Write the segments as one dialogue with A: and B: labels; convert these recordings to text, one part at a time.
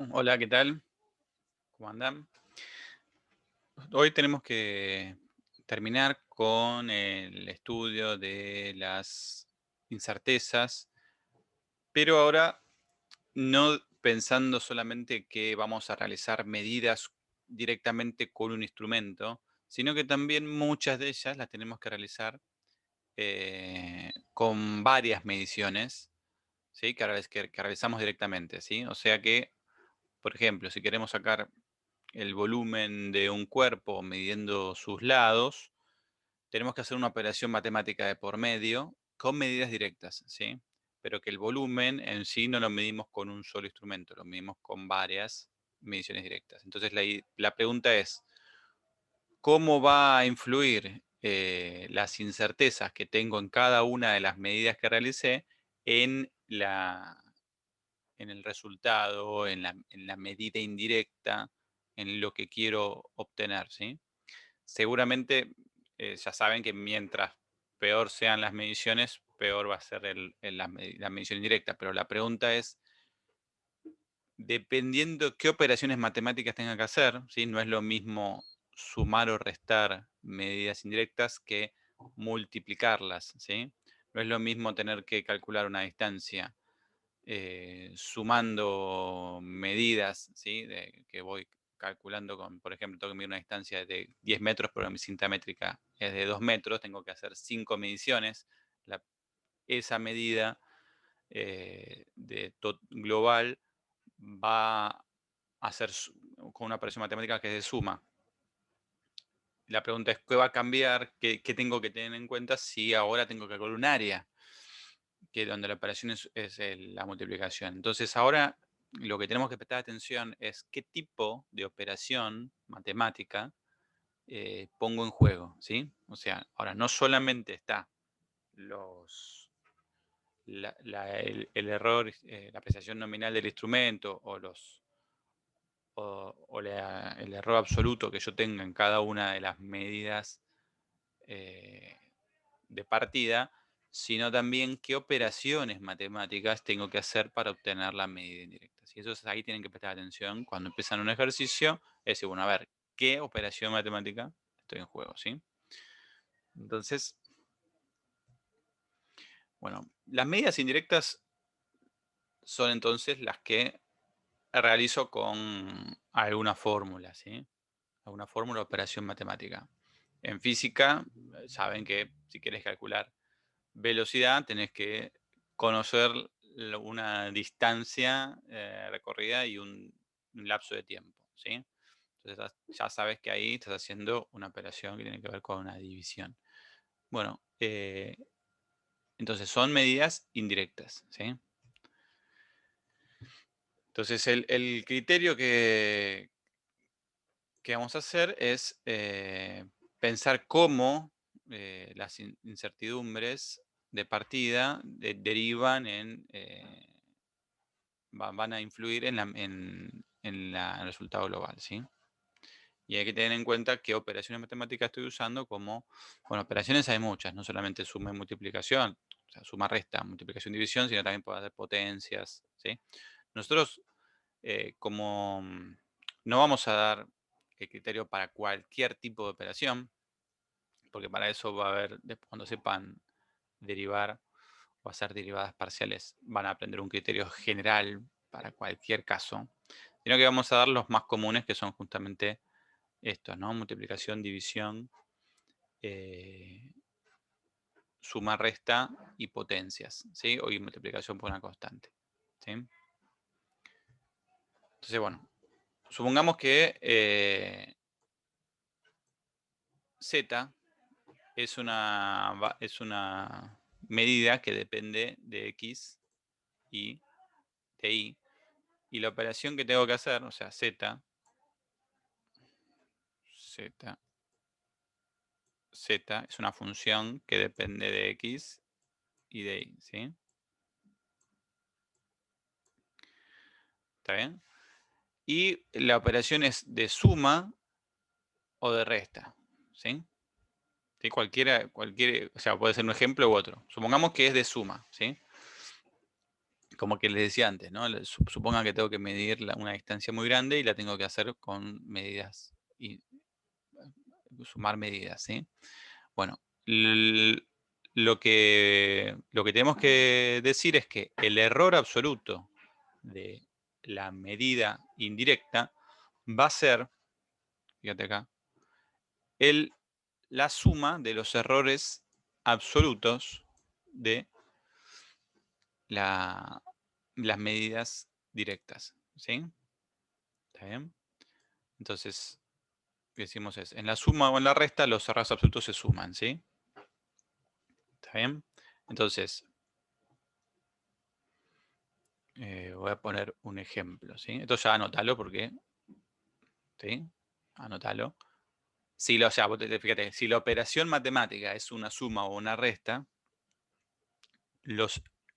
A: Hola, ¿qué tal? ¿Cómo andan? Hoy tenemos que terminar con el estudio de las incertezas, pero ahora no pensando solamente que vamos a realizar medidas directamente con un instrumento, sino que también muchas de ellas las tenemos que realizar con varias mediciones, ¿sí? Que realizamos directamente, ¿sí? O sea que, por ejemplo, si queremos sacar el volumen de un cuerpo midiendo sus lados, tenemos que hacer una operación matemática de por medio con medidas directas, ¿sí? Pero que el volumen en sí no lo medimos con un solo instrumento, lo medimos con varias mediciones directas. Entonces la pregunta es, ¿cómo va a influir las incertezas que tengo en cada una de las medidas que realicé en en el resultado, en la medida indirecta, en lo que quiero obtener, ¿sí? Seguramente, ya saben que mientras peor sean las mediciones, peor va a ser la medición indirecta, pero la pregunta es, dependiendo qué operaciones matemáticas tenga que hacer, ¿sí? No es lo mismo sumar o restar medidas indirectas que multiplicarlas, ¿sí? No es lo mismo tener que calcular una distancia sumando medidas, ¿sí? Que voy calculando con, por ejemplo, tengo que medir una distancia de 10 metros, pero mi cinta métrica es de 2 metros, tengo que hacer 5 mediciones. La- Esa medida global va a ser con una operación matemática que es de suma. La pregunta es, ¿qué va a cambiar? ¿Qué tengo que tener en cuenta si ahora tengo que calcular un área? Que donde la operación es la multiplicación. Entonces, ahora lo que tenemos que prestar atención es qué tipo de operación matemática pongo en juego, ¿sí? O sea, ahora no solamente está los, el error, la apreciación nominal del instrumento el error absoluto que yo tenga en cada una de las medidas eh, de partida, sino también qué operaciones matemáticas tengo que hacer para obtener la medida indirecta. Y eso ahí tienen que prestar atención cuando empiezan un ejercicio, es decir, bueno, a ver, ¿qué operación matemática estoy en juego? ¿Sí? Entonces, bueno, las medidas indirectas son entonces las que realizo con alguna fórmula, ¿sí? Alguna fórmula o operación matemática. En física, saben que si quieres calcular velocidad, tenés que conocer una distancia recorrida y un lapso de tiempo, ¿sí? Entonces ya sabes que ahí estás haciendo una operación que tiene que ver con una división. Bueno, entonces son medidas indirectas, ¿sí? Entonces el criterio que vamos a hacer es pensar cómo las incertidumbres de partida derivan van a influir en el resultado global, ¿sí? Y hay que tener en cuenta qué operaciones matemáticas estoy usando como, bueno, operaciones hay muchas, no solamente suma y multiplicación, o sea, suma, resta, multiplicación, división, sino también puedo hacer potencias, ¿sí? Nosotros, como no vamos a dar el criterio para cualquier tipo de operación, porque para eso va a haber, cuando sepan derivar o hacer derivadas parciales, van a aprender un criterio general para cualquier caso, sino que vamos a dar los más comunes, que son justamente estos, ¿no? Multiplicación, división, eh, suma, resta y potencias, ¿sí? O y multiplicación por una constante, ¿sí? Entonces, bueno, supongamos que z es una medida que depende de x y de y. Y la operación que tengo que hacer, o sea, z es una función que depende de x y de y, ¿sí? ¿Está bien? Y la operación es de suma o de resta, ¿sí? ¿Sí? O sea, puede ser un ejemplo u otro. Supongamos que es de suma, ¿sí? como que les decía antes, ¿no? Supongan que tengo que medir una distancia muy grande y la tengo que hacer con medidas y sumar medidas, ¿sí? Bueno, lo que tenemos que decir es que el error absoluto de la medida indirecta va a ser, fíjate acá, la suma de los errores absolutos de las medidas directas, ¿sí? ¿Está bien? Entonces, decimos es, en la suma o en la resta los errores absolutos se suman, ¿sí? ¿Está bien? Entonces, voy a poner un ejemplo, ¿sí? Esto ya anótalo porque, ¿sí? Anótalo. Si o sea, fíjate, si la operación matemática es una suma o una resta,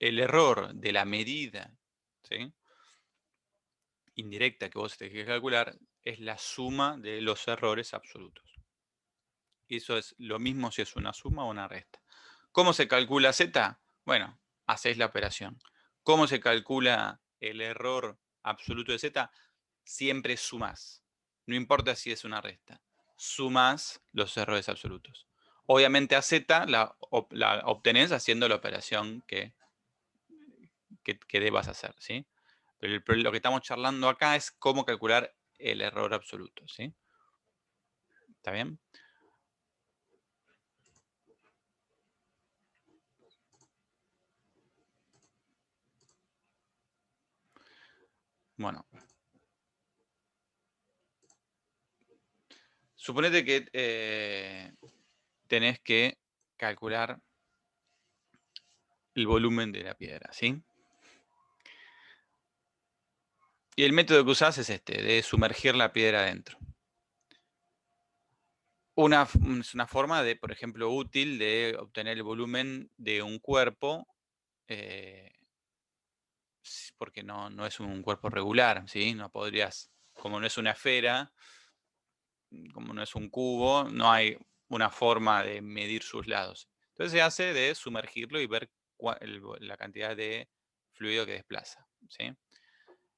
A: el error de la medida, ¿sí? Indirecta que vos tenés que calcular es la suma de los errores absolutos. Y eso es lo mismo si es una suma o una resta. ¿Cómo se calcula Z? Bueno, hacéis la operación. ¿Cómo se calcula el error absoluto de Z? Siempre sumás. No importa si es una resta. Sumás los errores absolutos. Obviamente a Z la obtenés haciendo la operación que debas hacer, ¿sí? Pero lo que estamos charlando acá es cómo calcular el error absoluto, ¿sí? ¿Está bien? Bueno. Suponete que tenés que calcular el volumen de la piedra, ¿sí? Y el método que usás es este, de sumergir la piedra adentro. Es una forma de, por ejemplo, útil de obtener el volumen de un cuerpo, porque no es un cuerpo regular, ¿sí? No podrías, como no es una esfera, como no es un cubo, no hay una forma de medir sus lados. Entonces se hace de sumergirlo y ver la cantidad de fluido que desplaza, ¿sí?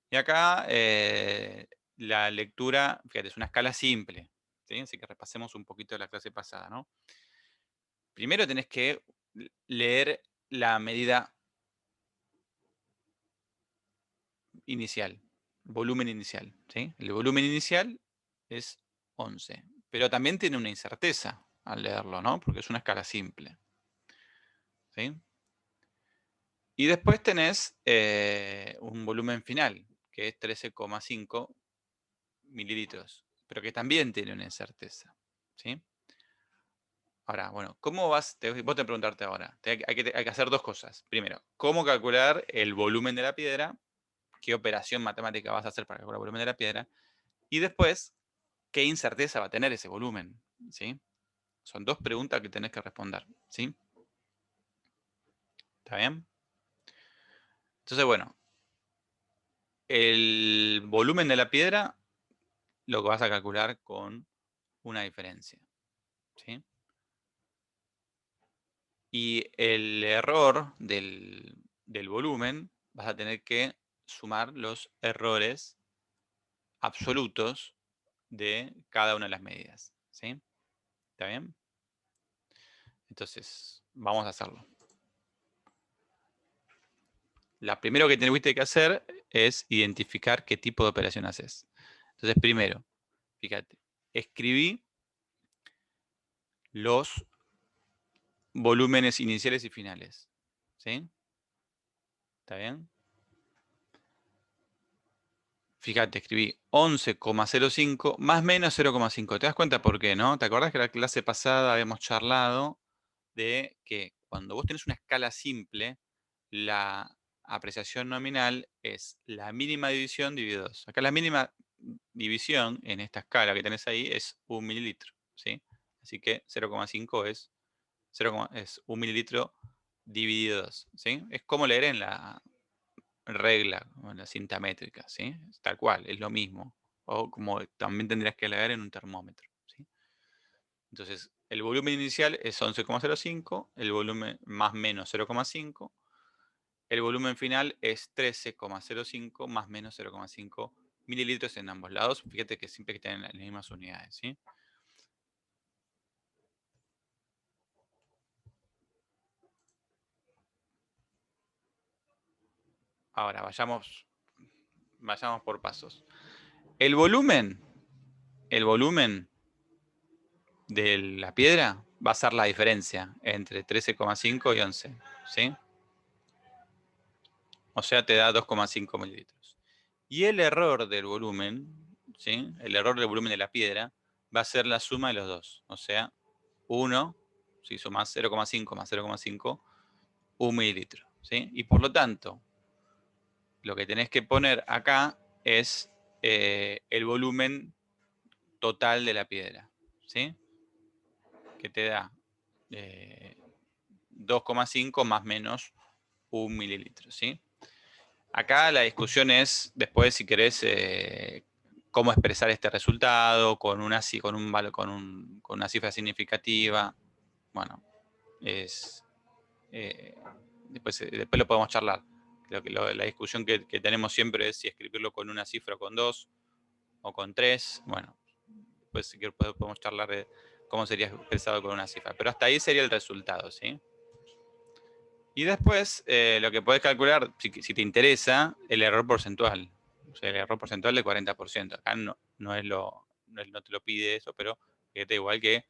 A: Y acá la lectura, fíjate, es una escala simple, ¿sí? Así que repasemos un poquito de la clase pasada, ¿no? Primero tenés que leer la medida inicial, volumen inicial, ¿sí? El volumen inicial es 11, pero también tiene una incerteza al leerlo, ¿no? Porque es una escala simple, ¿sí? Y después tenés un volumen final, que es 13,5 mililitros, pero que también tiene una incerteza, ¿sí? Ahora, bueno, ¿cómo vos te preguntarte ahora? Hay que hacer dos cosas. Primero, ¿cómo calcular el volumen de la piedra? ¿Qué operación matemática vas a hacer para calcular el volumen de la piedra? Y después, ¿qué incerteza va a tener ese volumen? ¿Sí? Son dos preguntas que tenés que responder, ¿sí? ¿Está bien? Entonces, bueno, el volumen de la piedra lo vas a calcular con una diferencia, ¿sí? Y el error del volumen, vas a tener que sumar los errores absolutos de cada una de las medidas, ¿sí? ¿Está bien? Entonces, vamos a hacerlo. Lo primero que tuviste que hacer es identificar qué tipo de operación haces. Entonces, primero, fíjate, escribí los volúmenes iniciales y finales, ¿sí? ¿Está bien? Fíjate, escribí 11,05 más menos 0,5. ¿Te das cuenta por qué, no? ¿Te acordás que la clase pasada habíamos charlado de que cuando vos tenés una escala simple, la apreciación nominal es la mínima división dividido 2. Acá la mínima división en esta escala que tenés ahí es 1 mililitro, ¿sí? Así que 0,5 es 1 mililitro dividido 2, ¿sí? Es como leer en la regla, o en la cinta métrica, ¿sí? Tal cual, es lo mismo. O como también tendrías que leer en un termómetro, ¿sí? Entonces, el volumen inicial es 11,05, el volumen más menos 0,5, el volumen final es 13,05 más menos 0,5 mililitros en ambos lados. Fíjate que siempre que estén en las mismas unidades, ¿sí? Ahora, vayamos por pasos. El volumen de la piedra va a ser la diferencia entre 13,5 y 11, ¿sí? O sea, te da 2,5 mililitros. Y el error del volumen, ¿sí? El error del volumen de la piedra va a ser la suma de los dos. O sea, 1, si sumas 0,5 más 0,5, 1 mililitro, ¿sí? Y por lo tanto, lo que tenés que poner acá es el volumen total de la piedra, ¿sí? Que te da 2,5 más menos 1 mililitro, ¿sí? Acá la discusión es, después, si querés, cómo expresar este resultado con una cifra significativa. Bueno, después lo podemos charlar. Creo que la discusión que tenemos siempre es si escribirlo con una cifra o con dos, o con tres. Bueno, después si querés, podemos charlar de cómo sería expresado con una cifra. Pero hasta ahí sería el resultado, ¿sí? Y después, lo que podés calcular, si te interesa, el error porcentual. O sea, el error porcentual del 40%. Acá no te lo pide eso, pero fíjate, igual que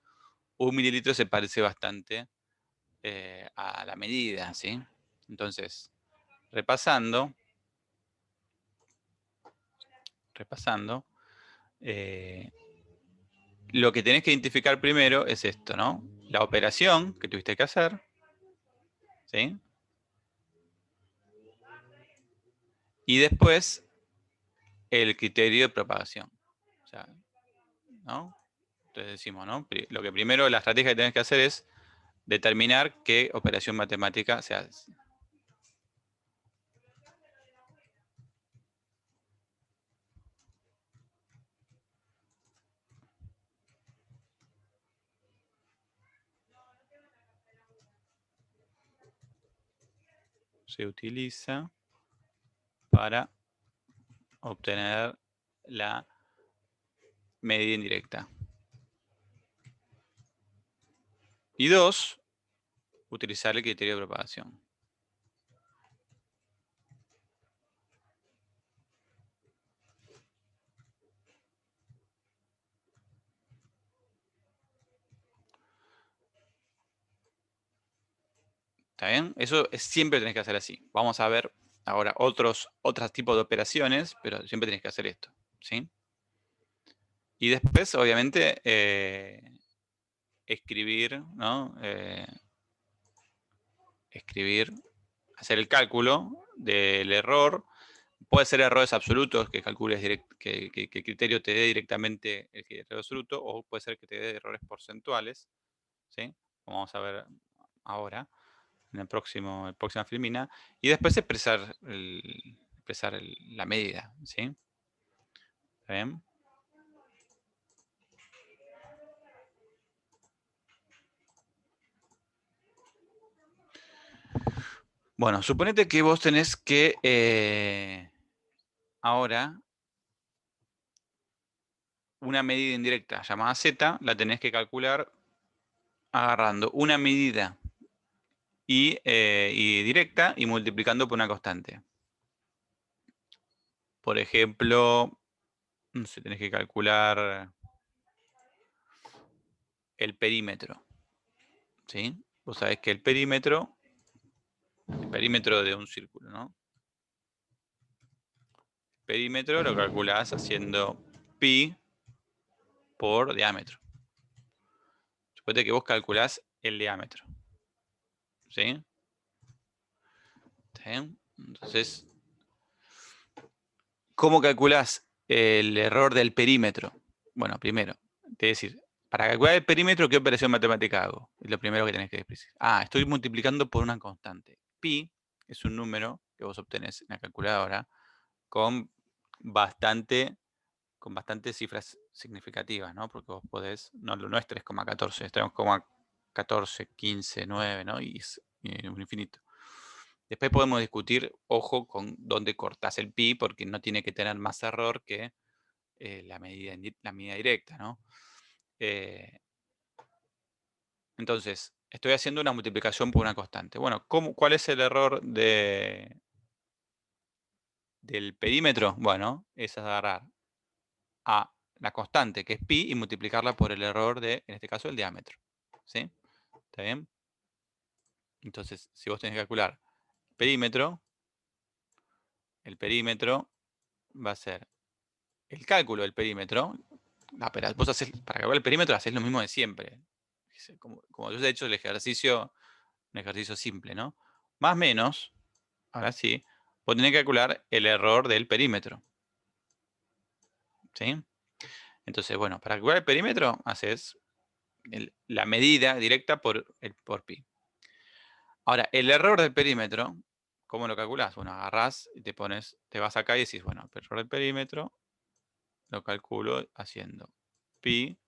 A: 1 mililitro se parece bastante a la medida, ¿sí? Entonces, repasando, eh, lo que tenés que identificar primero es esto, ¿no? La operación que tuviste que hacer, ¿sí? Y después, el criterio de propagación. O sea, ¿no? Entonces decimos, ¿no? Lo que primero, la estrategia que tenés que hacer es determinar qué operación matemática se hace. Se utiliza para obtener la medida indirecta. Y dos, utilizar el criterio de propagación. ¿Está bien? Eso siempre tenés que hacer así. Vamos a ver ahora otros tipos de operaciones, pero siempre tenés que hacer esto, ¿sí? Y después, obviamente, escribir, ¿no? Hacer el cálculo del error. Puede ser errores absolutos, que calcules que el criterio te dé directamente el criterio absoluto, o puede ser que te dé errores porcentuales, ¿sí? Como vamos a ver ahora, en la próxima filmina. Y después expresar la medida, ¿sí? ¿Está bien? Bueno, suponete que vos tenés que ahora una medida indirecta llamada z, la tenés que calcular agarrando una medida y directa y multiplicando por una constante. Por ejemplo, no sé, tenés que calcular el perímetro, ¿sí? Vos sabés que el perímetro de un círculo, ¿no? El perímetro lo calculás haciendo pi por diámetro. Suponete que vos calculás el diámetro, ¿sí? ¿Sí? Entonces, ¿cómo calculás el error del perímetro? Bueno, primero, te decir, para calcular el perímetro, ¿qué operación matemática hago? Es lo primero que tenés que decir. Estoy multiplicando por una constante. Pi es un número que vos obtenés en la calculadora con bastantes cifras significativas, ¿no? Porque vos podés, no es 3,14, es 3,14, 15, 9, ¿no? Y es un infinito. Después podemos discutir, ojo, con dónde cortás el pi, porque no tiene que tener más error que la medida directa, ¿no? Entonces, estoy haciendo una multiplicación por una constante. Bueno, ¿cuál es el error del perímetro? Bueno, es agarrar a la constante, que es pi, y multiplicarla por el error de, en este caso, el diámetro. ¿Sí? ¿Está bien? Entonces, si vos tenés que calcular perímetro, el perímetro va a ser el cálculo del perímetro. Vos haces, para calcular el perímetro haces lo mismo de siempre. Como yo he hecho el ejercicio, un ejercicio simple, ¿no? Más menos, ahora sí, vos tenés que calcular el error del perímetro. ¿Sí? Entonces, bueno, para calcular el perímetro haces la medida directa por pi. Ahora, el error del perímetro, ¿cómo lo calculás? Bueno, agarrás y te vas acá y decís, bueno, el error del perímetro lo calculo haciendo pi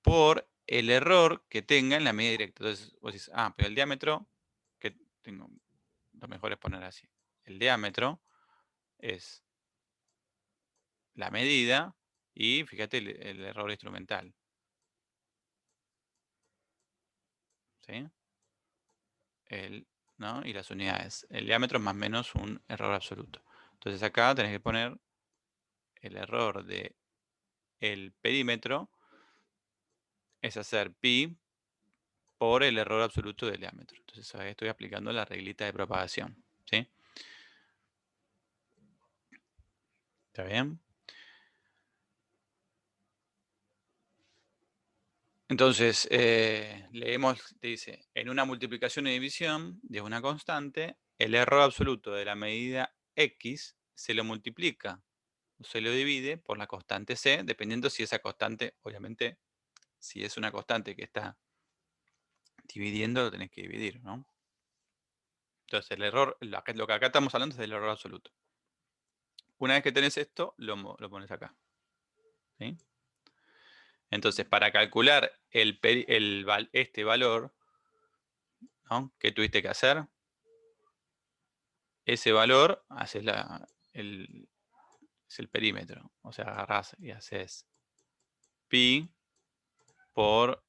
A: por el error que tenga en la medida directa. Entonces vos decís, pero el diámetro, que tengo, lo mejor es poner así. El diámetro es la medida y fíjate el error instrumental. ¿Sí? ¿No? Y las unidades. El diámetro es más o menos un error absoluto. Entonces acá tenés que poner el error de el perímetro es hacer pi por el error absoluto del diámetro. Entonces ahí estoy aplicando la reglita de propagación. ¿Sí? ¿Está bien? Entonces, leemos, dice, en una multiplicación y división de una constante, el error absoluto de la medida x se lo multiplica o se lo divide por la constante c, dependiendo si esa constante, obviamente, si es una constante que está dividiendo, lo tenés que dividir, ¿no? Entonces, el error, lo que acá estamos hablando es del error absoluto. Una vez que tenés esto, lo pones acá. ¿Sí? Entonces, para calcular este valor, ¿no? ¿Qué tuviste que hacer? Ese valor haces es el perímetro. O sea, agarrás y haces pi por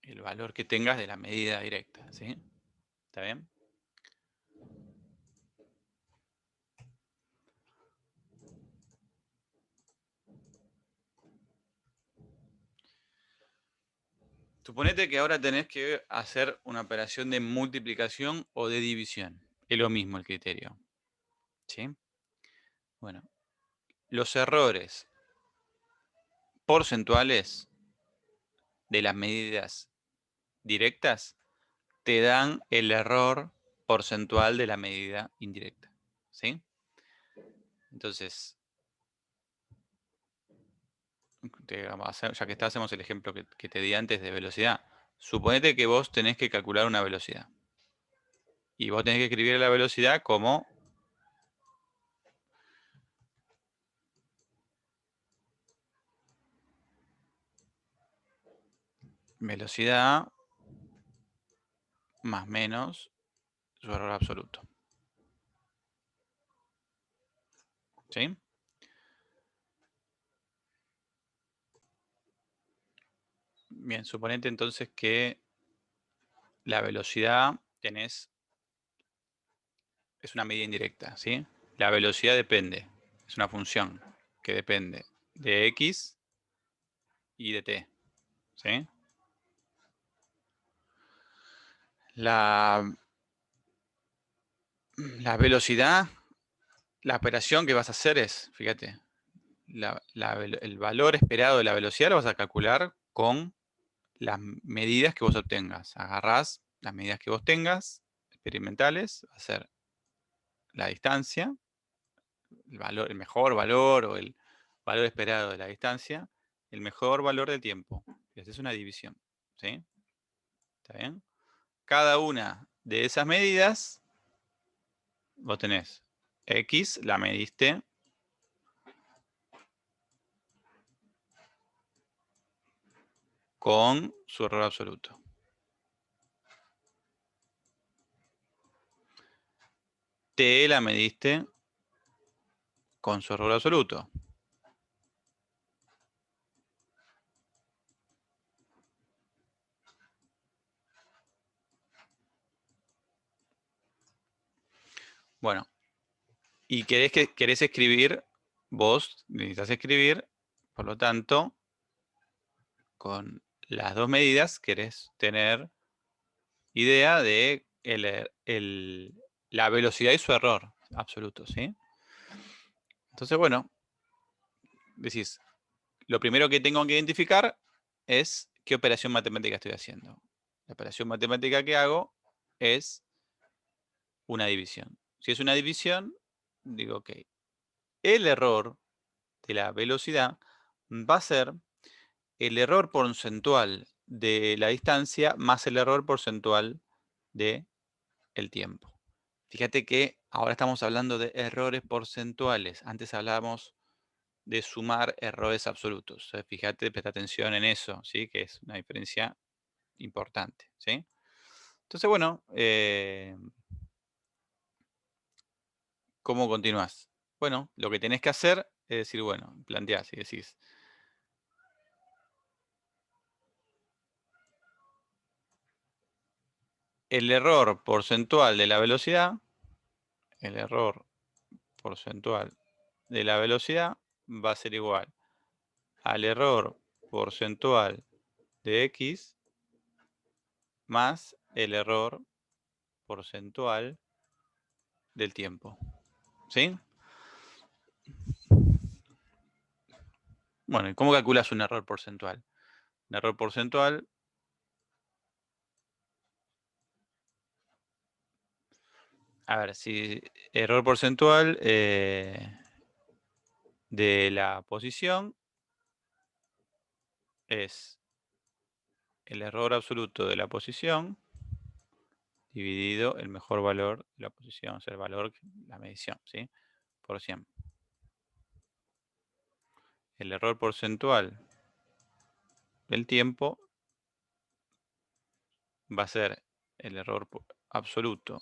A: el valor que tengas de la medida directa. ¿Sí? ¿Está bien? Suponete que ahora tenés que hacer una operación de multiplicación o de división. Es lo mismo el criterio. ¿Sí? Bueno, los errores porcentuales de las medidas directas te dan el error porcentual de la medida indirecta. ¿Sí? Entonces, ya que hacemos el ejemplo que te di antes de velocidad. Suponete que vos tenés que calcular una velocidad. Y vos tenés que escribir la velocidad como velocidad más menos su error absoluto. ¿Sí? Bien, suponete entonces que la velocidad es una medida indirecta, ¿sí? La velocidad depende, es una función que depende de x y de t, ¿sí? La velocidad, la operación que vas a hacer es, fíjate, el valor esperado de la velocidad lo vas a calcular con las medidas que vos obtengas. Agarrás las medidas que vos tengas, experimentales, va a ser la distancia, el mejor valor o el valor esperado de la distancia, el mejor valor del tiempo. Y haces una división. ¿Sí? ¿Está bien? Cada una de esas medidas, vos tenés x, la mediste con su error absoluto. T la mediste con su error absoluto. Bueno, y querés escribir, vos necesitas escribir, por lo tanto, con las dos medidas querés tener idea de la velocidad y su error absoluto, ¿sí? Entonces, bueno, decís, lo primero que tengo que identificar es qué operación matemática estoy haciendo. La operación matemática que hago es una división. Si es una división, digo, ok, el error de la velocidad va a ser el error porcentual de la distancia más el error porcentual de el tiempo. Fíjate que ahora estamos hablando de errores porcentuales. Antes hablábamos de sumar errores absolutos. Fíjate, presta atención en eso, ¿sí? Que es una diferencia importante, ¿sí? Entonces, bueno, ¿cómo continúas? Bueno, lo que tenés que hacer es decir, bueno, planteás y decís, el error porcentual de la velocidad, el error porcentual de la velocidad va a ser igual al error porcentual de x más el error porcentual del tiempo. ¿Sí? Bueno, ¿y cómo calculas un error porcentual? Un error porcentual, a ver, si error porcentual de la posición es el error absoluto de la posición dividido el mejor valor de la posición, o sea, el valor, la medición, ¿sí? Por 100. El error porcentual del tiempo va a ser el error absoluto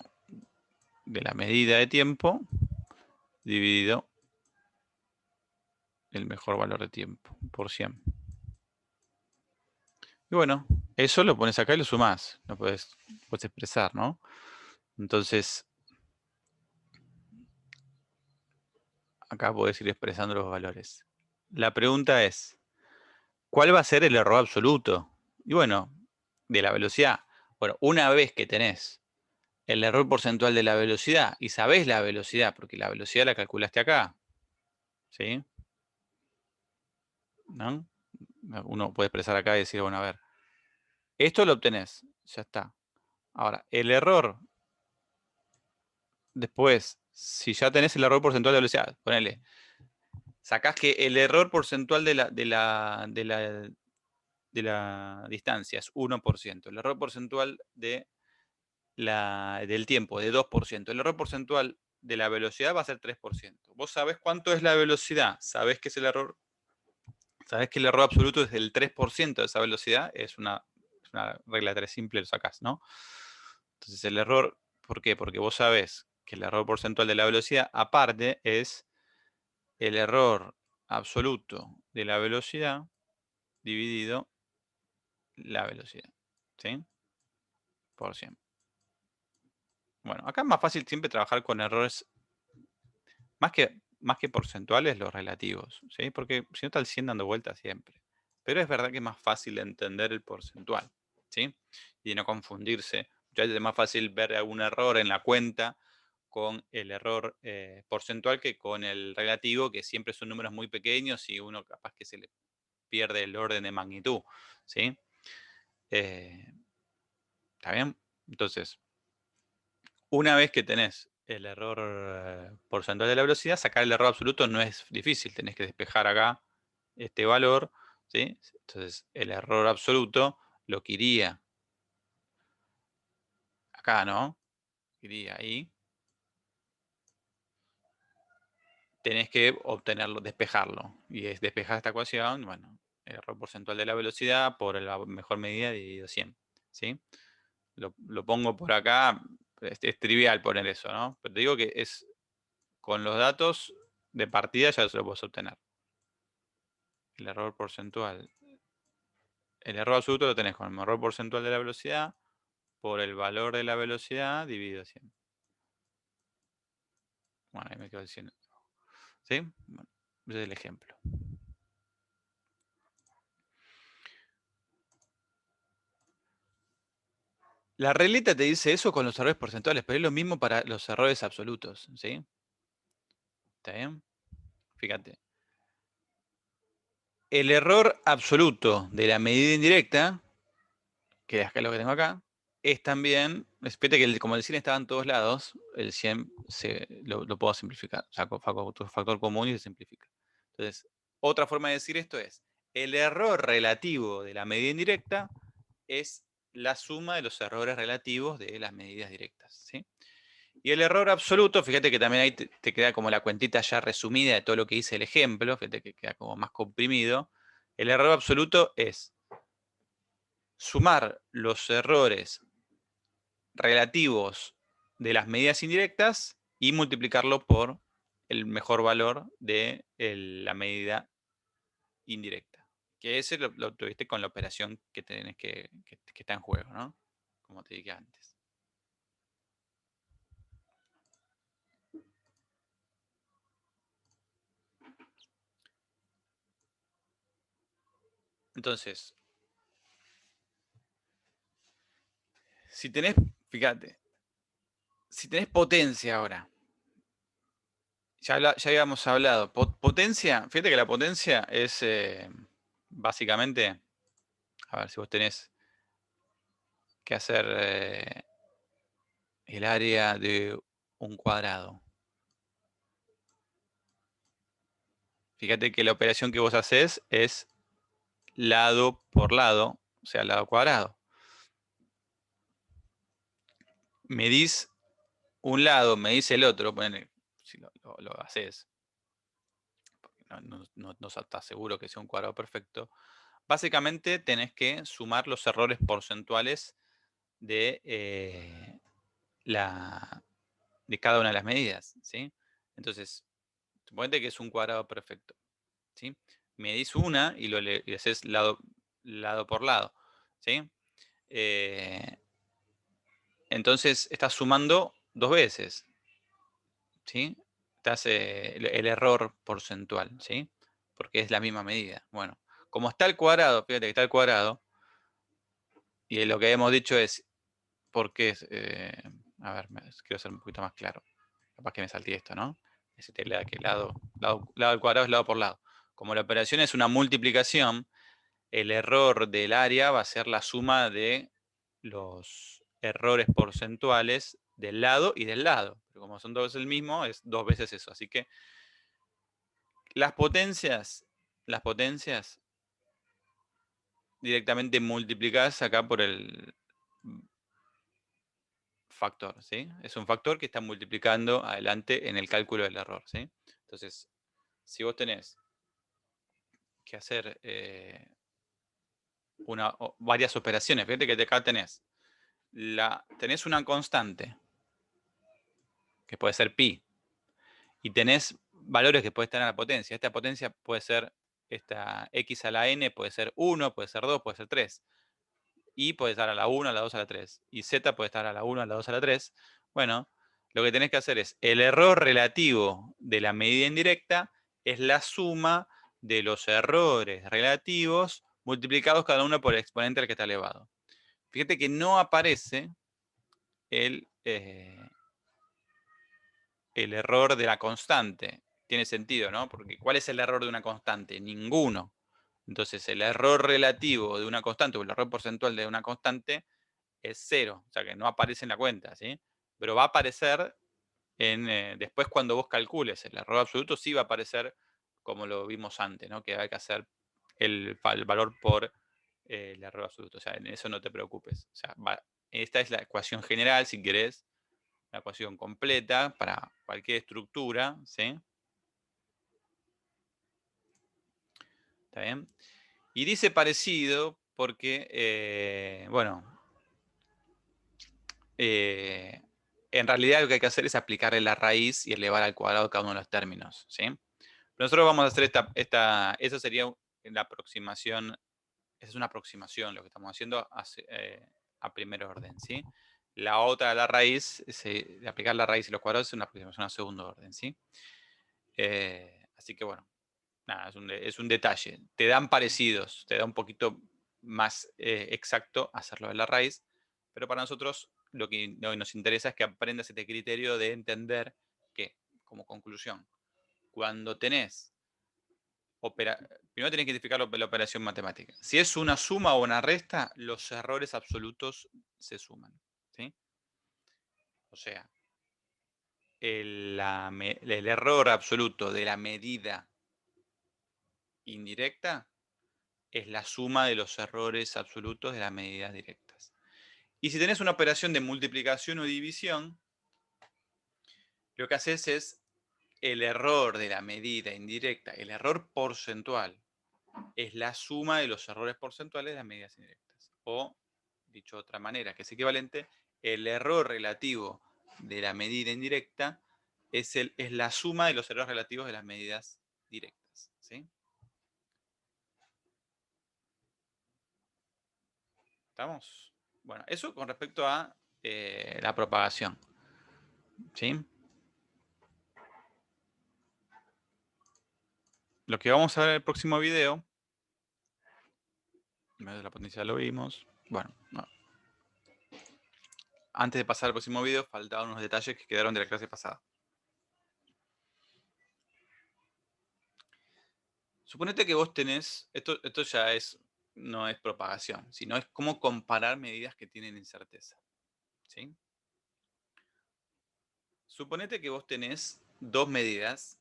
A: de la medida de tiempo dividido el mejor valor de tiempo por 100. Y bueno, eso lo pones acá y lo sumás. Lo puedes expresar, ¿no? Entonces, acá podés ir expresando los valores. La pregunta es, ¿cuál va a ser el error absoluto? Y bueno, de la velocidad. Bueno, una vez que tenés el error porcentual de la velocidad y sabés la velocidad, porque la velocidad la calculaste acá, ¿sí? ¿No? Uno puede expresar acá y decir, bueno, a ver, esto lo obtenés, ya está. Ahora, el error, después, si ya tenés el error porcentual de velocidad, ponele, sacás que el error porcentual de la distancia es 1%, el error porcentual del tiempo de 2%, el error porcentual de la velocidad va a ser 3%. Vos sabés cuánto es la velocidad, sabés que es el error, sabés que el error absoluto es del 3% de esa velocidad, es una regla de 3 simple, lo sacás, ¿no? Entonces el error, ¿por qué? Porque vos sabés que el error porcentual de la velocidad aparte es el error absoluto de la velocidad dividido la velocidad, ¿sí? Por 100. Bueno, acá es más fácil siempre trabajar con errores más que porcentuales, los relativos, ¿sí? Porque si no está el 100 dando vueltas siempre. Pero es verdad que es más fácil entender el porcentual, ¿sí? Y no confundirse. Muchas veces es más fácil ver algún error en la cuenta con el error porcentual que con el relativo, que siempre son números muy pequeños y uno capaz que se le pierde el orden de magnitud, ¿sí? ¿Está bien? Entonces, una vez que tenés el error porcentual de la velocidad, sacar el error absoluto no es difícil. Tenés que despejar acá este valor, ¿sí? Entonces, el error absoluto lo que iría acá, ¿no? Iría ahí. Tenés que obtenerlo, despejarlo. Y es despejar esta ecuación, bueno, el error porcentual de la velocidad por la mejor medida dividido 100, ¿sí? Lo pongo por acá Es trivial poner eso, ¿no? Pero te digo que es con los datos de partida ya se lo puedes obtener. El error porcentual. El error absoluto lo tenés con el error porcentual de la velocidad por el valor de la velocidad dividido 100. Bueno, ahí me quedo diciendo. ¿Sí? Bueno, ese es el ejemplo. La regleta te dice eso con los errores porcentuales, pero es lo mismo para los errores absolutos, ¿sí? ¿Está bien? Fíjate. El error absoluto de la medida indirecta, que es lo que tengo acá, es también, fíjate que como el 100 estaba en todos lados, el 100 lo puedo simplificar. Saco factor común y se simplifica. Entonces, otra forma de decir esto es, el error relativo de la medida indirecta es la suma de los errores relativos de las medidas directas, ¿sí? Y el error absoluto, fíjate que también ahí te queda como la cuentita ya resumida de todo lo que hice el ejemplo, fíjate que queda como más comprimido. El error absoluto es sumar los errores relativos de las medidas indirectas y multiplicarlo por el mejor valor de la medida indirecta. Que ese lo tuviste con la operación que tenés que está en juego, ¿no? Como te dije antes. Entonces, si tenés, fíjate, si tenés potencia ahora, ya habíamos hablado, potencia, fíjate que la potencia es básicamente, a ver si vos tenés que hacer el área de un cuadrado. Fíjate que la operación que vos haces es lado por lado, o sea, lado cuadrado. Medís un lado, medís el otro, ponele, si lo haces, porque no estás seguro que sea un cuadrado perfecto. Básicamente tenés que sumar los errores porcentuales de, de cada una de las medidas, ¿sí? Entonces, suponete que es un cuadrado perfecto, ¿sí? Medís una y y haces lado por lado, ¿sí? Entonces estás sumando dos veces, ¿sí? Estás el error porcentual, ¿sí? Porque es la misma medida. Bueno, como está el cuadrado, fíjate que está el cuadrado, y lo que hemos dicho es, porque a ver, quiero ser un poquito más claro. Capaz que me salté esto, ¿no? Ese te da que lado al cuadrado es lado por lado. Como la operación es una multiplicación, el error del área va a ser la suma de los errores porcentuales del lado y del lado. Pero como son dos veces el mismo, es dos veces eso. Así que las potencias directamente multiplicadas acá por el factor, ¿sí? Es un factor que está multiplicando adelante en el cálculo del error, ¿sí? Entonces, si vos tenés que hacer varias operaciones, fíjate que acá tenés una constante, que puede ser pi, y tenés valores que puede estar en la potencia. Esta potencia puede ser, esta x a la n puede ser 1, puede ser 2, puede ser 3. Y puede estar a la 1, a la 2, a la 3. Y z puede estar a la 1, a la 2, a la 3. Bueno, lo que tenés que hacer es, el error relativo de la medida indirecta es la suma de los errores relativos multiplicados cada uno por el exponente al que está elevado. Fíjate que no aparece el error de la constante. Tiene sentido, ¿no? Porque ¿cuál es el error de una constante? Ninguno. Entonces, el error relativo de una constante o el error porcentual de una constante es 0. O sea que no aparece en la cuenta, ¿sí? Pero va a aparecer después cuando vos calcules el error absoluto, sí va a aparecer como lo vimos antes, ¿no? Que hay que hacer el valor por el error absoluto. O sea, en eso no te preocupes. O sea, esta es la ecuación general, si querés, la ecuación completa para cualquier estructura, ¿sí? ¿Está bien? Y dice parecido porque, bueno, en realidad lo que hay que hacer es aplicarle la raíz y elevar al cuadrado cada uno de los términos, ¿sí? Pero nosotros vamos a hacer esa sería la aproximación, esa es una aproximación lo que estamos haciendo a primer orden, ¿sí? La otra, la raíz, de aplicar la raíz y los cuadrados es una aproximación a segundo orden, ¿sí? Así que bueno, nada, es un detalle. Te dan parecidos, te da un poquito más exacto hacerlo de la raíz, pero para nosotros lo que nos interesa es que aprendas este criterio de entender que, como conclusión, cuando tenés, primero tenés que identificar la operación matemática. Si es una suma o una resta, los errores absolutos se suman, ¿sí? O sea, el error absoluto de la medida indirecta es la suma de los errores absolutos de las medidas directas. Y si tenés una operación de multiplicación o división, lo que haces es el error de la medida indirecta, el error porcentual, es la suma de los errores porcentuales de las medidas indirectas. O, dicho de otra manera, que es equivalente, el error relativo de la medida indirecta es la suma de los errores relativos de las medidas directas, ¿sí? ¿Estamos? Bueno, eso con respecto a la propagación, ¿sí? Lo que vamos a ver en el próximo video, la potencia lo vimos. Bueno, no. Antes de pasar al próximo video, faltaban unos detalles que quedaron de la clase pasada. Suponete que vos tenés, esto ya no es propagación, sino es cómo comparar medidas que tienen incerteza, ¿sí? Suponete que vos tenés dos medidas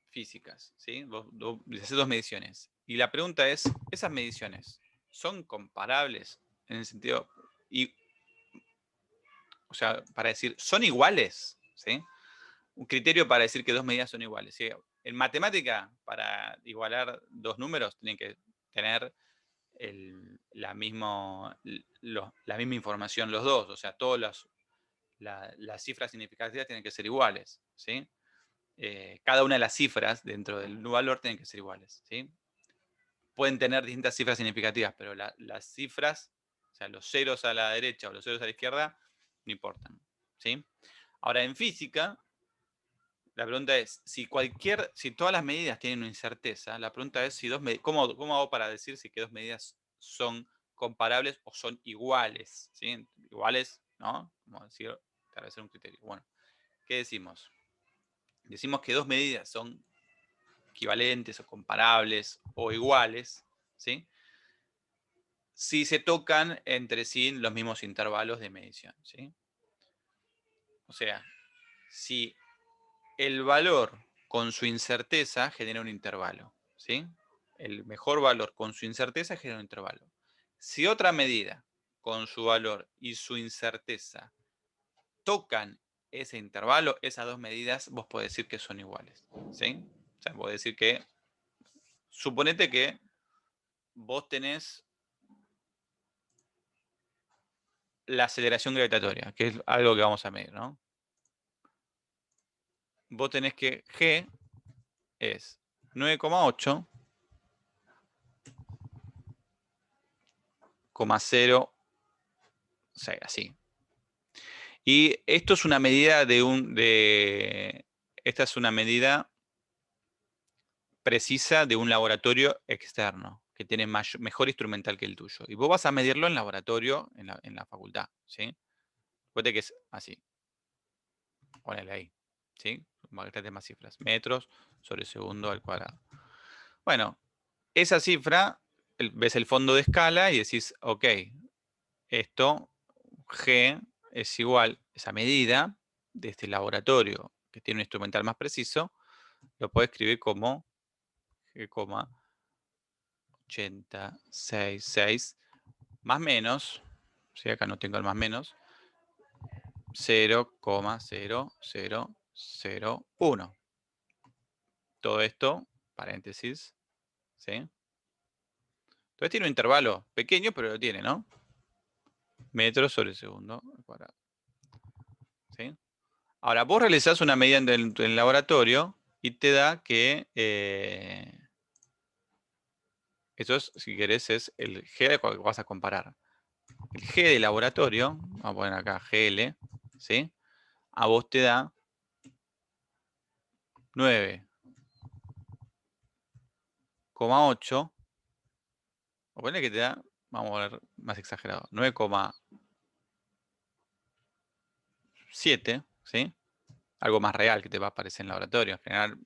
A: físicas, ¿sí? Vos haces dos mediciones. Y la pregunta es, ¿esas mediciones son comparables en el sentido, o sea, para decir, ¿son iguales? ¿Sí? Un criterio para decir que dos medidas son iguales. ¿Sí? En matemática, para igualar dos números, tienen que tener la misma información los dos. O sea, todas las cifras significativas tienen que ser iguales. ¿Sí? Cada una de las cifras dentro del valor tienen que ser iguales. ¿Sí? Pueden tener distintas cifras significativas, pero las cifras, o sea, los ceros a la derecha o los ceros a la izquierda, no importan. ¿Sí? Ahora, en física, la pregunta es, si todas las medidas tienen una incerteza, la pregunta es ¿cómo hago para decir si que dos medidas son comparables o son iguales? ¿Sí? Iguales, ¿no? Como decir, establecer un criterio. Bueno, ¿qué decimos? Decimos que dos medidas son equivalentes o comparables o iguales, ¿sí? Si se tocan entre sí los mismos intervalos de medición, ¿sí? O sea, si el valor con su incerteza genera un intervalo, ¿sí? El mejor valor con su incerteza genera un intervalo. Si otra medida con su valor y su incerteza tocan ese intervalo, esas dos medidas vos podés decir que son iguales, ¿sí? O sea, podés decir que, suponete que vos tenés la aceleración gravitatoria, que es algo que vamos a medir, ¿no? Vos tenés que G es 9,8, 0,0, así. Y esto es una medida esta es una medida precisa de un laboratorio externo, que tiene mejor instrumental que el tuyo. Y vos vas a medirlo en laboratorio, en la facultad, ¿sí? Recuerda que es así. Ponele ahí, ¿sí? Más cifras. Metros sobre segundo al cuadrado. Bueno, esa cifra, ves el fondo de escala y decís, ok, esto, G, es igual, esa medida de este laboratorio que tiene un instrumental más preciso, lo puedo escribir como G, 866 más menos, ¿sí? Acá no tengo el más menos, 0,0001. Todo esto, paréntesis, ¿sí? Entonces tiene un intervalo pequeño, pero lo tiene, ¿no? Metros sobre segundo al cuadrado. Ahora, vos realizás una medida en el laboratorio y te da que eso es, si querés, es el G con el que vas a comparar. El G de laboratorio, vamos a poner acá GL, ¿sí? A vos te da 9,8, o ponle que te da, vamos a ver más exagerado, 9,7, ¿sí? Algo más real que te va a aparecer en el laboratorio. En general,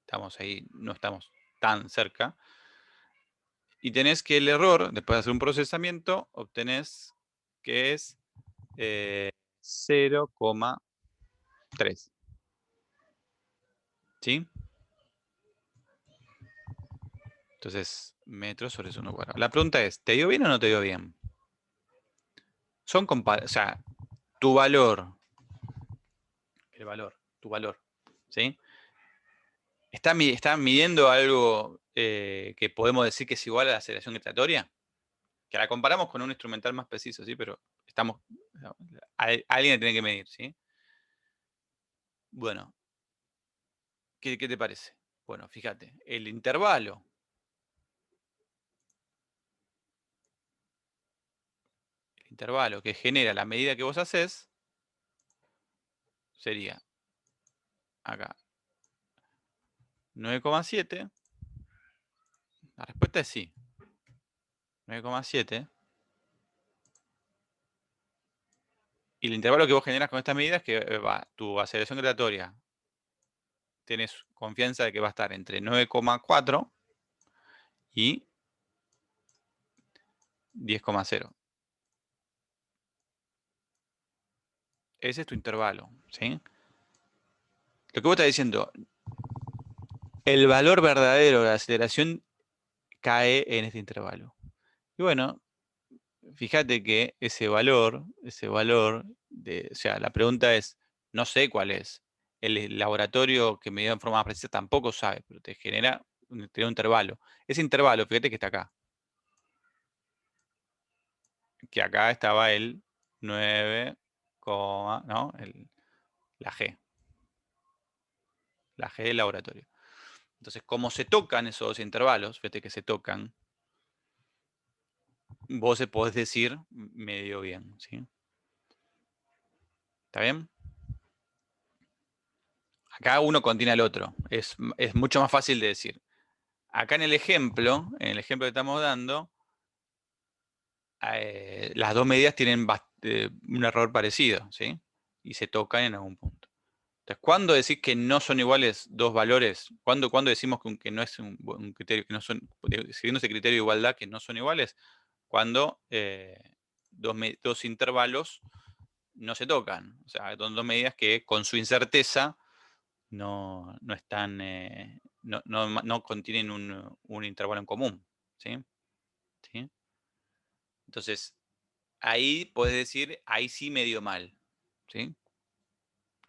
A: estamos ahí, no estamos tan cerca. Y tenés que el error, después de hacer un procesamiento, obtenés que es 0,3. ¿Sí? Entonces, metros sobre segundo cuadrado. La pregunta es, ¿te dio bien o no te dio bien? O sea, tu valor, tu valor, ¿sí? ¿Está midiendo algo que podemos decir que es igual a la aceleración gravitatoria? Que la comparamos con un instrumental más preciso, ¿sí? Pero alguien tiene que medir, ¿sí? Bueno, ¿qué te parece? Bueno, fíjate, el intervalo que genera la medida que vos haces sería acá 9,7. La respuesta es sí. 9,7. Y el intervalo que vos generas con esta medida es que tu aceleración gravitatoria, tenés confianza de que va a estar entre 9,4 y 10,0. Ese es tu intervalo, ¿sí? Lo que vos estás diciendo, el valor verdadero de la aceleración cae en este intervalo. Y bueno, fíjate que o sea, la pregunta es, no sé cuál es. El laboratorio que me dio en forma más precisa tampoco sabe, pero te genera un intervalo. Ese intervalo, fíjate que está acá. Que acá estaba el 9, ¿no? La G. La G del laboratorio. Entonces, como se tocan esos intervalos, fíjate que se tocan, vos se podés decir medio bien, ¿sí? ¿Está bien? Acá uno contiene al otro. Es mucho más fácil de decir. Acá en el ejemplo que estamos dando, las dos medidas tienen un error parecido, ¿sí? Y se tocan en algún punto. Entonces, ¿cuándo decís que no son iguales dos valores? ¿Cuándo decimos que no es un criterio, que no son, siguiendo ese criterio de igualdad, que no son iguales? Cuando dos intervalos no se tocan. O sea, son dos medidas que con su incerteza no están, no contienen un intervalo en común. ¿Sí? ¿Sí? Entonces, ahí puedes decir, ahí sí medio mal. ¿Sí?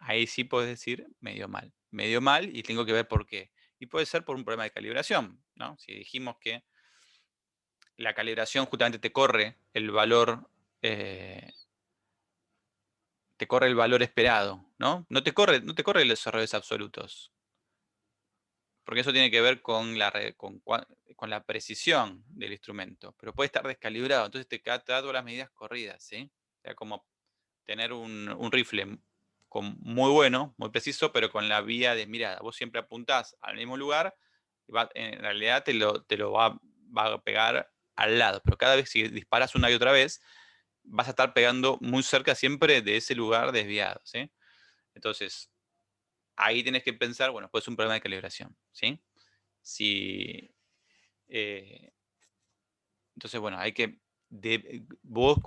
A: Ahí sí puedes decir medio mal. Medio mal y tengo que ver por qué. Y puede ser por un problema de calibración, ¿no? Si dijimos que la calibración justamente eh, te corre el valor esperado, ¿no? No te corre los errores absolutos. Porque eso tiene que ver con la precisión del instrumento. Pero puede estar descalibrado. Entonces te da todas las medidas corridas, ¿sí? O sea, como tener un rifle muy bueno, muy preciso, pero con la vía desmirada. Vos siempre apuntás al mismo lugar y en realidad te lo va a pegar al lado. Pero cada vez si disparas una y otra vez, vas a estar pegando muy cerca siempre de ese lugar desviado, ¿sí? Entonces, ahí tenés que pensar, bueno, pues es un problema de calibración, ¿sí? Si, eh, entonces, bueno, vos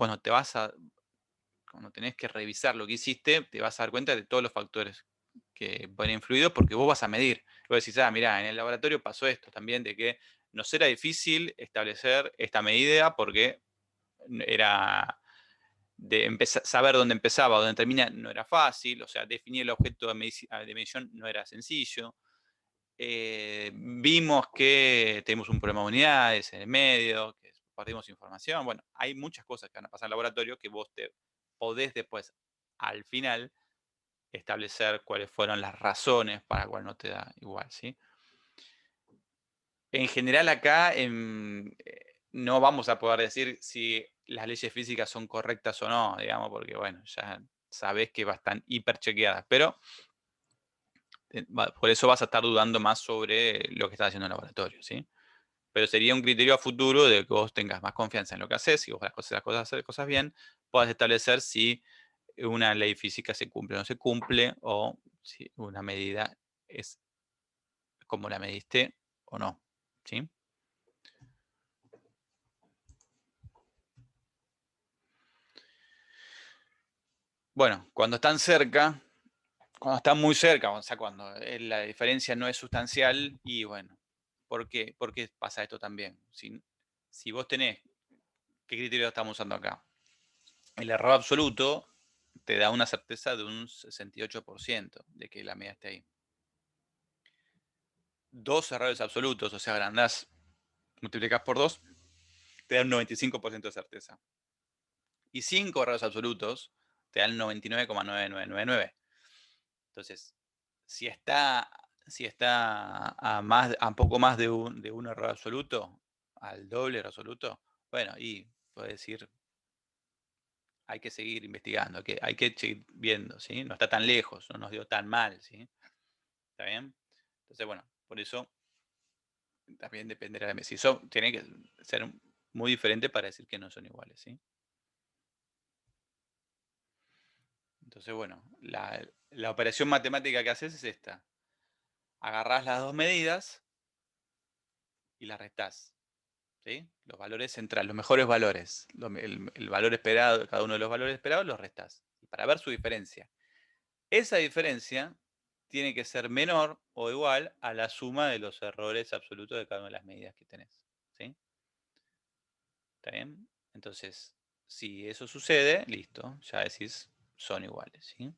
A: cuando tenés que revisar lo que hiciste, te vas a dar cuenta de todos los factores que pueden influir porque vos vas a medir. Vos decís, mirá, en el laboratorio pasó esto también, de que nos era difícil establecer esta medida porque era saber dónde empezaba, dónde termina, no era fácil, o sea, definir el objeto de medición no era sencillo. Vimos que tenemos un problema de unidades en el medio, que perdimos información. Bueno, hay muchas cosas que van a pasar en el laboratorio que vos te podés después, al final, establecer cuáles fueron las razones para cuál no te da igual, ¿sí? En general acá no vamos a poder decir si las leyes físicas son correctas o no, digamos, porque bueno, ya sabés que están hiper chequeadas, pero por eso vas a estar dudando más sobre lo que estás haciendo en el laboratorio, ¿sí? Pero sería un criterio a futuro de que vos tengas más confianza en lo que haces, y vos hacer cosas bien, puedas establecer si una ley física se cumple o no se cumple, o si una medida es como la mediste o no, ¿sí? Bueno, cuando están cerca, cuando están muy cerca, o sea, cuando la diferencia no es sustancial, y bueno, ¿por qué pasa esto también? Si vos tenés, ¿qué criterio estamos usando acá? El error absoluto te da una certeza de un 68% de que la medida esté ahí. Dos errores absolutos, o sea, agrandás, multiplicás por 2, te da un 95% de certeza. Y 5 errores absolutos te dan 99,9999. Entonces, si está, si está a poco más de un error absoluto, al doble error absoluto, bueno, y puedes decir, hay que seguir investigando, que hay que seguir viendo, ¿sí? No está tan lejos, no nos dio tan mal, ¿sí? ¿Está bien? Entonces, bueno, por eso también dependerá de mí. Si son, tiene que ser muy diferente para decir que no son iguales, ¿sí? Entonces, bueno, la operación matemática que haces es esta. Agarrás las dos medidas y las restás, ¿sí? Los valores centrales, los mejores valores, el valor esperado, cada uno de los valores esperados los restás. Y para ver su diferencia. Esa diferencia tiene que ser menor o igual a la suma de los errores absolutos de cada una de las medidas que tenés, ¿sí? ¿Está bien? Entonces, si eso sucede, listo, ya decís, son iguales, ¿sí?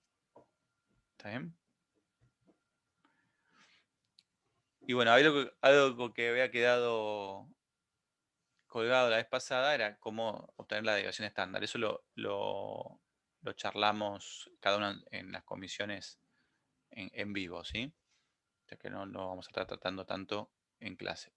A: ¿Está bien? Y bueno, algo que había quedado colgado la vez pasada era cómo obtener la deviación estándar. Eso lo charlamos cada uno en las comisiones en vivo, ¿sí? O sea que no lo vamos a estar tratando tanto en clase.